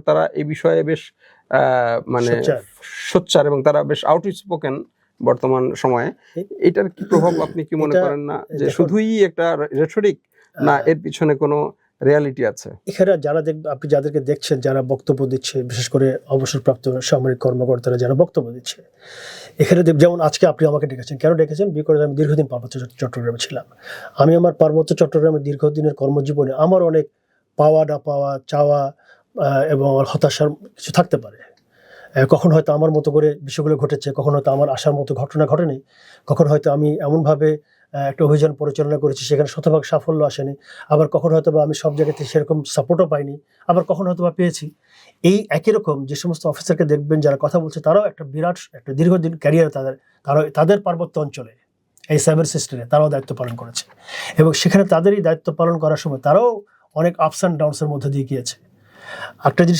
তারা এই বিষয়ে বেশ মানে সোচ্চার এবং তারা বেশ আউটস্পোকেন বর্তমান সময়ে। এটার কি প্রভাব আপনি কি মনে করেন না যে শুধুই একটা রেটরিক, না এর পিছনে কোনো রিয়ালিটি আছে? এখানে যারা আপনি যাদেরকে দেখছেন, যারা বক্তব্য দিচ্ছে, বিশেষ করে অবসরপ্রাপ্ত সামরিক কর্মকর্তারা যারা বক্তব্য দিচ্ছে, এখানে যেমন আজকে আপনি আমাকে ডেকেছেন, কেন ডেকেছেন? বিকজ আমি দীর্ঘদিন পার্বত্য চট্টগ্রামে ছিলাম। আমি আমার পার্বত্য চট্টগ্রামের দীর্ঘদিনের কর্মজীবনে আমার অনেক পাওয়া না পাওয়া, চাওয়া এবং আমার হতাশার কিছু থাকতে পারে। কখন হয়তো আমার মতো করে বিষয়গুলো ঘটেছে, কখন হয়তো আমার আশার মতো ঘটনা ঘটেনি, কখন হয়তো আমি এমনভাবে একটা অভিযান পরিচালনা করেছি সেখানে শতভাগ সাফল্য আসেনি, আবার কখন হয়তো বা আমি সব জায়গাতে সেরকম সাপোর্টও পাইনি, আবার কখন হয়তো বা পেয়েছি। এই একই রকম যে সমস্ত অফিসারকে দেখবেন যারা কথা বলছে, তারাও একটা বিরাট একটা দীর্ঘদিন ক্যারিয়ার তাদের পার্বত্য অঞ্চলে এই সাইবার সিস্টেমে তারাও দায়িত্ব পালন করেছে, এবং সেখানে তাদেরই দায়িত্ব পালন করার সময় তারাও অনেক আপস অ্যান্ড ডাউনসের মধ্যে দিয়ে গিয়েছে। একটা জিনিস